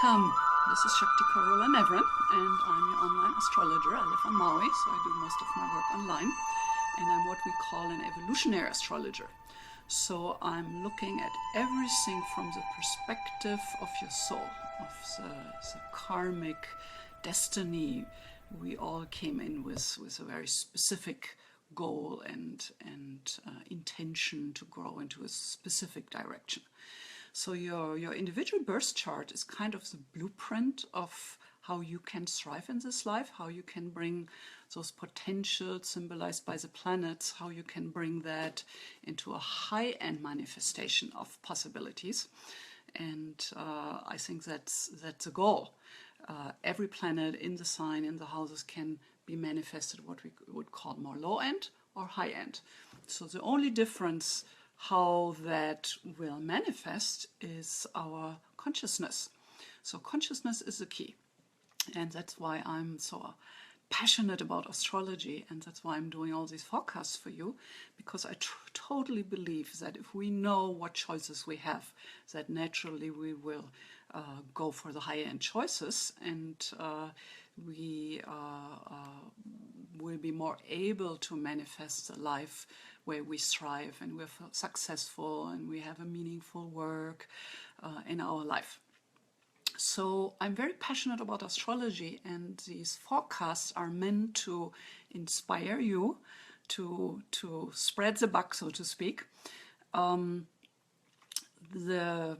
Welcome. This is Shakti Carola Nevran, and I'm your online astrologer. I live on Maui, so I do most of my work online. And I'm what we call an evolutionary astrologer. So I'm looking at everything from the perspective of your soul, of the karmic destiny. We all came in with a very specific goal and intention to grow into a specific direction. So your individual birth chart is kind of the blueprint of how you can thrive in this life, how you can bring those potentials symbolized by the planets, how you can bring that into a high-end manifestation of possibilities. And I think that's a goal. Every planet in the sign, in the houses, can be manifested what we would call more low-end or high-end. So the only difference how that will manifest is our consciousness. So consciousness is the key. And that's why I'm so passionate about astrology, and that's why I'm doing all these forecasts for you, because I totally believe that if we know what choices we have, that naturally we will go for the higher-end choices, and we will be more able to manifest the life where we thrive and we're successful and we have a meaningful work in our life. So I'm very passionate about astrology, and these forecasts are meant to inspire you to spread the buck, so to speak. The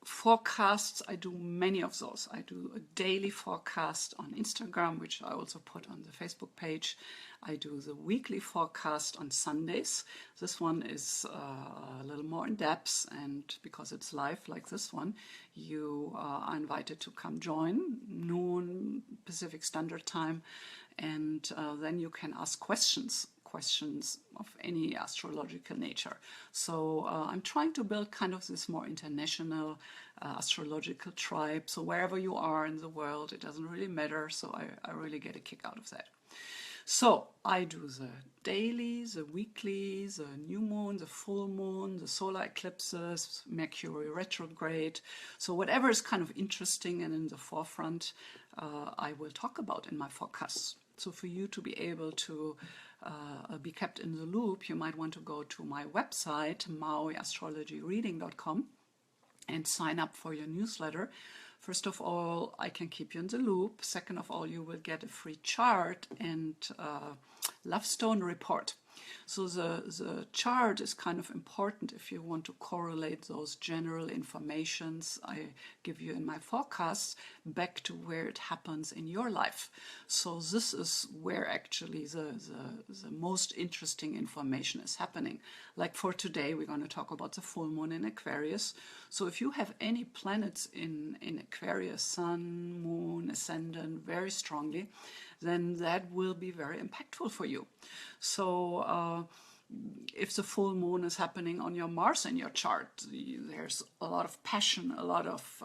forecasts, I do many of those. I do a daily forecast on Instagram, which I also put on the Facebook page. I do the weekly forecast on Sundays. This one is a little more in depth, and because it's live like this one, you are invited to come join, noon Pacific Standard Time, and then you can ask questions of any astrological nature. So I'm trying to build kind of this more international astrological tribe. So wherever you are in the world, it doesn't really matter. So I really get a kick out of that. So I do the daily, the weekly, the new moon, the full moon, the solar eclipses, Mercury retrograde. So whatever is kind of interesting and in the forefront, I will talk about in my forecasts. So for you to be able to be kept in the loop, you might want to go to my website, mauiastrologyreading.com, and sign up for your newsletter. First of all, I can keep you in the loop. Second of all, you will get a free chart and love stone report. So the chart is kind of important if you want to correlate those general informations I give you in my forecasts back to where it happens in your life. So this is where actually the most interesting information is happening. Like for today, we're going to talk about the full moon in Aquarius. So if you have any planets in Aquarius, sun, moon, ascendant, very strongly, then that will be very impactful for you. So if the full moon is happening on your Mars in your chart, there's a lot of passion, a lot of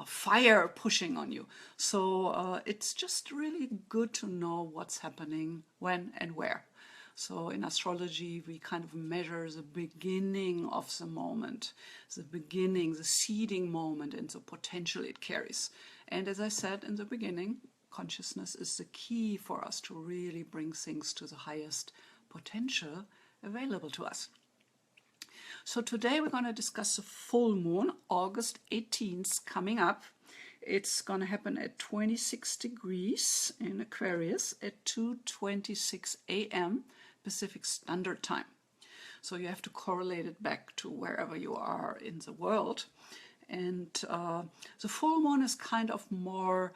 fire pushing on you. So it's just really good to know what's happening when and where. So in astrology, we kind of measure the beginning of the moment, the beginning, the seeding moment, and the potential it carries. And as I said in the beginning, consciousness is the key for us to really bring things to the highest potential available to us. So today we're going to discuss the full moon, August 18th, coming up. It's going to happen at 26 degrees in Aquarius at 2:26 a.m. Pacific Standard Time. So you have to correlate it back to wherever you are in the world. And the full moon is kind of more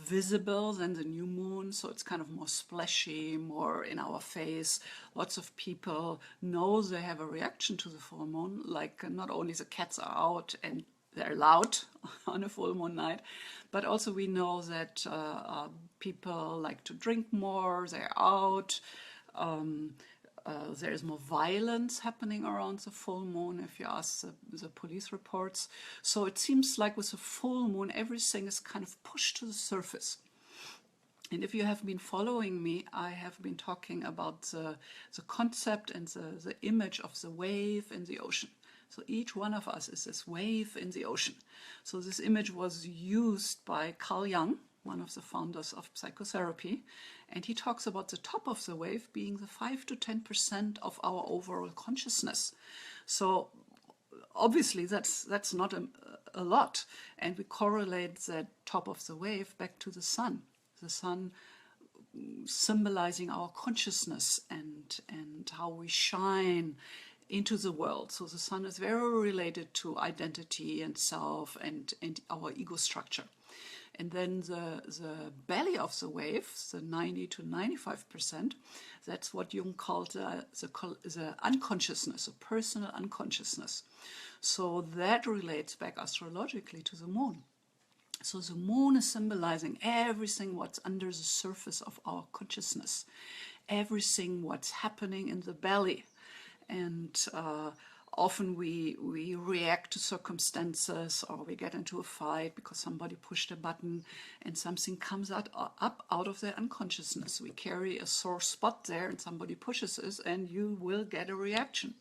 visible than the new moon, so it's kind of more splashy, more in our face. Lots of people know they have a reaction to the full moon, like not only the cats are out and they're loud on a full moon night, but also we know that people like to drink more, they're out. There is more violence happening around the full moon if you ask the police reports. So it seems like with the full moon, everything is kind of pushed to the surface. And if you have been following me, I have been talking about the concept and the image of the wave in the ocean. So each one of us is this wave in the ocean. So this image was used by Carl Jung, one of the founders of psychotherapy, and he talks about the top of the wave being the 5 to 10% of our overall consciousness. So obviously that's not a lot, and we correlate that top of the wave back to the sun symbolizing our consciousness and how we shine into the world. So the sun is very related to identity and self and our ego structure. And then the belly of the wave, the 90 to 95%, that's what Jung called the unconsciousness, a personal unconsciousness. So that relates back astrologically to the moon. So the moon is symbolizing everything what's under the surface of our consciousness, everything what's happening in the belly. And often we react to circumstances, or we get into a fight because somebody pushed a button and something comes up out of their unconsciousness. We carry a sore spot there and somebody pushes us and you will get a reaction.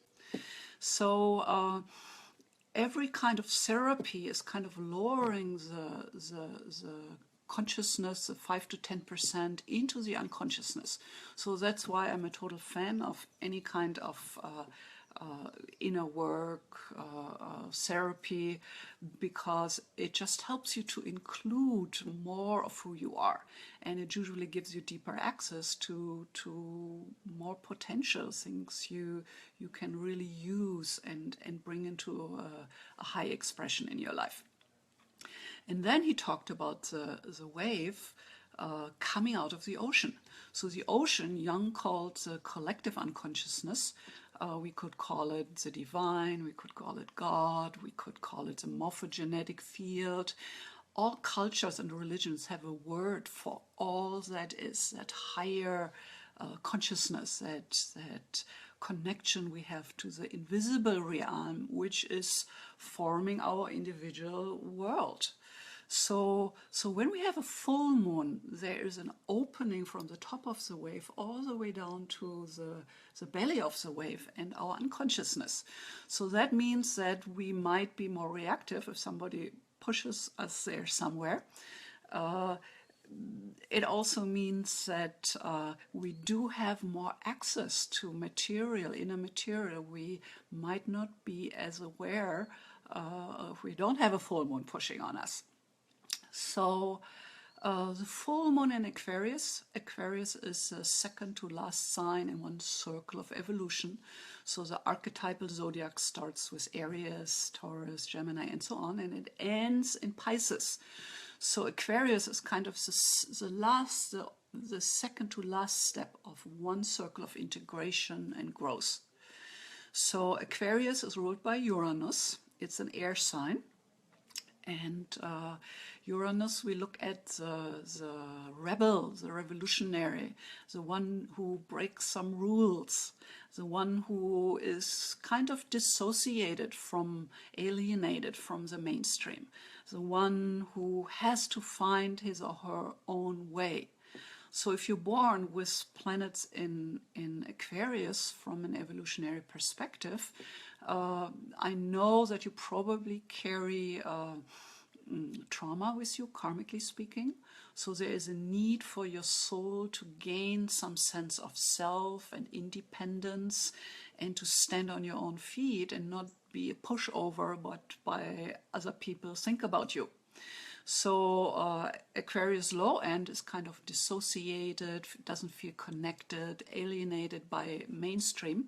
So every kind of therapy is kind of lowering the consciousness, the 5 to 10% into the unconsciousness. So that's why I'm a total fan of any kind of inner work, therapy, because it just helps you to include more of who you are, and it usually gives you deeper access to more potential things you can really use and bring into a high expression in your life. And then he talked about the wave coming out of the ocean. So the ocean, Jung called the collective unconsciousness. We could call it the divine, we could call it God, we could call it the morphogenetic field. All cultures and religions have a word for all that is, that higher consciousness, that connection we have to the invisible realm, which is forming our individual world. So when we have a full moon, there is an opening from the top of the wave all the way down to the belly of the wave and our unconsciousness. So that means that we might be more reactive if somebody pushes us there somewhere. It also means that we do have more access to material, inner material. We might not be as aware if we don't have a full moon pushing on us. So the full moon in Aquarius is the second to last sign in one circle of evolution. So the archetypal zodiac starts with Aries, Taurus, Gemini, and so on, and it ends in Pisces. So Aquarius is kind of the second to last step of one circle of integration and growth. So Aquarius is ruled by Uranus. It's an air sign. And Uranus, we look at the rebel, the revolutionary, the one who breaks some rules, the one who is kind of dissociated from, alienated from the mainstream, the one who has to find his or her own way. So if you're born with planets in Aquarius from an evolutionary perspective, I know that you probably carry trauma with you, karmically speaking. So there is a need for your soul to gain some sense of self and independence and to stand on your own feet and not be a pushover but by other people think about you. So Aquarius low end is kind of dissociated, doesn't feel connected, alienated by mainstream.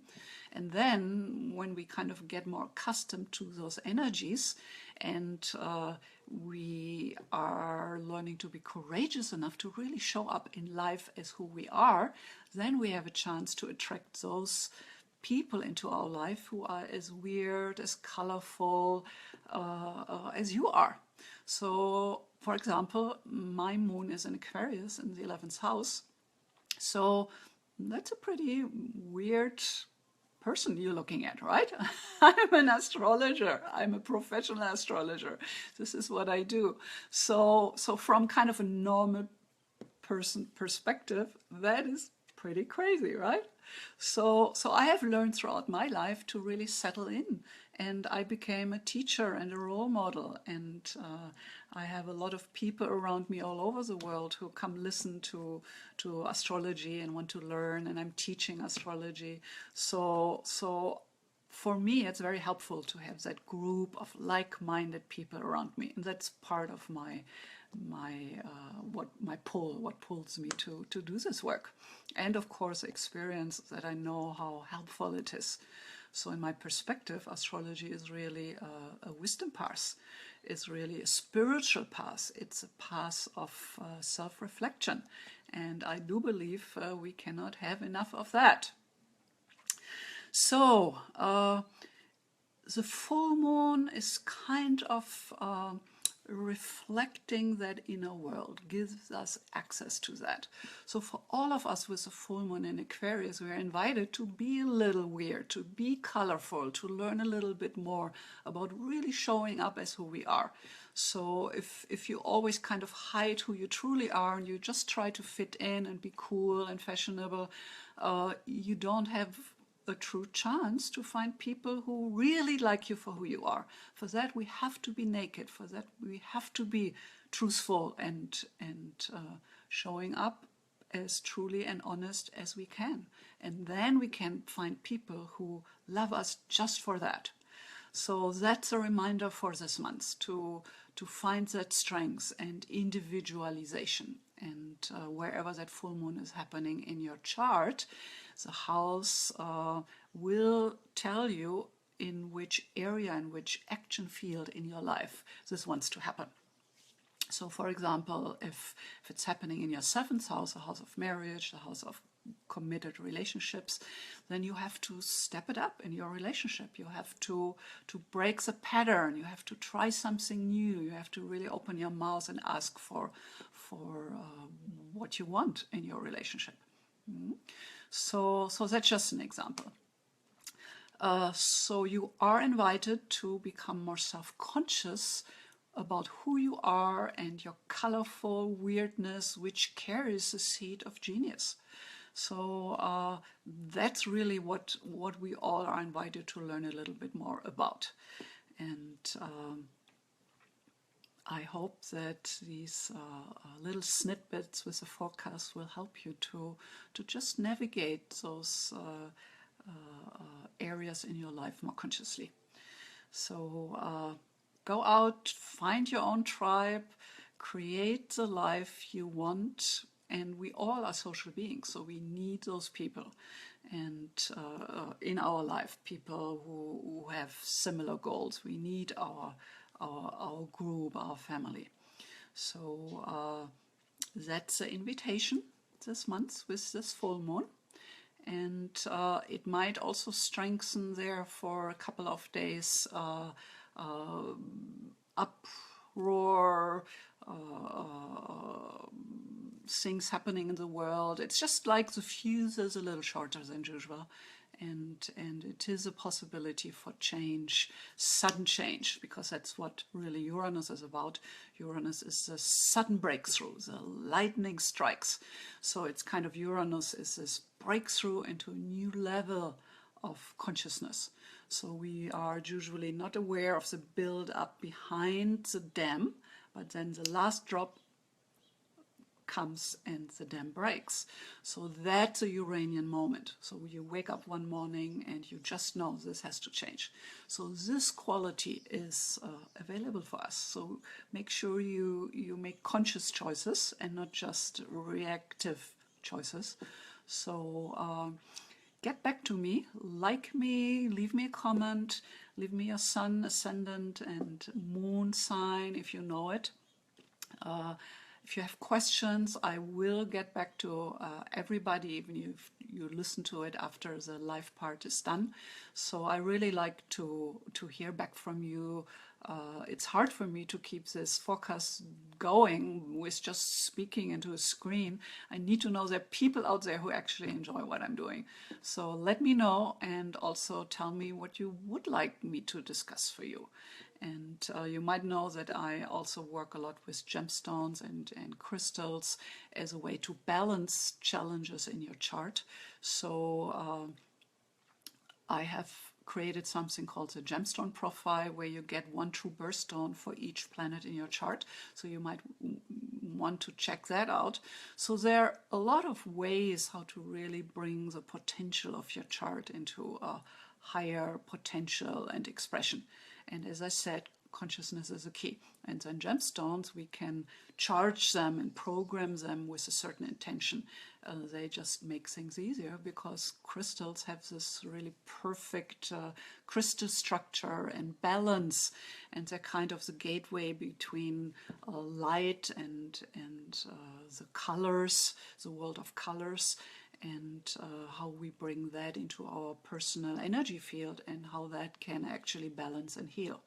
And then when we kind of get more accustomed to those energies and we are learning to be courageous enough to really show up in life as who we are, then we have a chance to attract those people into our life who are as weird, as colorful as you are. So, for example, my moon is in Aquarius in the 11th house. So that's a pretty weird person you're looking at, right? I'm an astrologer. I'm a professional astrologer. This is what I do. So from kind of a normal person perspective, that is Pretty crazy, right? So I have learned throughout my life to really settle in, and I became a teacher and a role model, and I have a lot of people around me all over the world who come listen to astrology and want to learn, and I'm teaching astrology. So for me, it's very helpful to have that group of like-minded people around me, and that's part of what pulls me to do this work, and of course experience that I know how helpful it is. So in my perspective, astrology is really a wisdom path. It's really a spiritual path. It's a path of self-reflection, and I do believe we cannot have enough of that. So the full moon is kind of reflecting that inner world, gives us access to that. So for all of us with the full moon in Aquarius, we are invited to be a little weird, to be colorful, to learn a little bit more about really showing up as who we are. So if you always kind of hide who you truly are and you just try to fit in and be cool and fashionable, you don't have a true chance to find people who really like you for who you are. For that we have to be naked. For that we have to be truthful and showing up as truly and honest as we can. And then we can find people who love us just for that. So that's a reminder for this month to find that strength and individualization. And wherever that full moon is happening in your chart, the house will tell you in which area, in which action field in your life this wants to happen. So for example, if it's happening in your 7th house, the house of marriage, the house of committed relationships, then you have to step it up in your relationship. You have to break the pattern. You have to try something new. You have to really open your mouth and ask for what you want in your relationship. So that's just an example. So you are invited to become more self-conscious about who you are and your colorful weirdness, which carries the seed of genius. So that's really what we all are invited to learn a little bit more about. And I hope that these little snippets with the forecast will help you to just navigate those areas in your life more consciously. So go out, find your own tribe, create the life you want, and we all are social beings, so we need those people. And in our life, people who have similar goals. We need our group, our family. So that's the invitation this month with this full moon. And it might also strengthen there for a couple of days uproar, things happening in the world. It's just like the fuse is a little shorter than usual, and it is a possibility for change, sudden change, because that's what really Uranus is about. Uranus is a sudden breakthrough, the lightning strikes. So it's kind of Uranus is this breakthrough into a new level of consciousness. So we are usually not aware of the build-up behind the dam, but then the last drop comes and the dam breaks. So that's a Uranian moment. So you wake up one morning and you just know this has to change. So this quality is available for us. So make sure you make conscious choices and not just reactive choices. So get back to me, like me, leave me a comment, leave me your sun, ascendant, and moon sign if you know it. If you have questions, I will get back to everybody, even if you listen to it after the live part is done. So I really like to hear back from you. It's hard for me to keep this forecast going with just speaking into a screen. I need to know there are people out there who actually enjoy what I'm doing. So let me know, and also tell me what you would like me to discuss for you. And you might know that I also work a lot with gemstones and crystals as a way to balance challenges in your chart. So I have created something called the gemstone profile, where you get one true birthstone for each planet in your chart. So you might want to check that out. So there are a lot of ways how to really bring the potential of your chart into a higher potential and expression. And as I said, consciousness is a key. And then gemstones, we can charge them and program them with a certain intention. They just make things easier because crystals have this really perfect crystal structure and balance, and they're kind of the gateway between light and the colors, the world of colors, and how we bring that into our personal energy field and how that can actually balance and heal.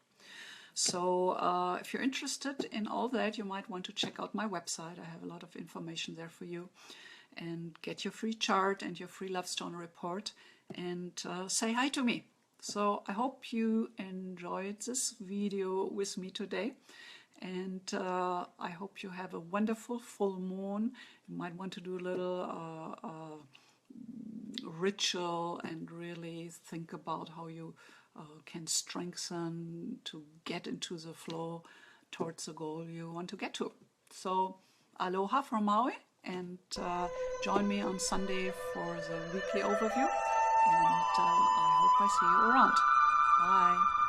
So if you're interested in all that, you might want to check out my website. I have a lot of information there for you. And get your free chart and your free love stone report, and say hi to me. So I hope you enjoyed this video with me today. And I hope you have a wonderful full moon. You might want to do a little ritual and really think about how you can strengthen to get into the flow towards the goal you want to get to. So aloha from Maui, and join me on Sunday for the weekly overview, and I hope I see you around. Bye.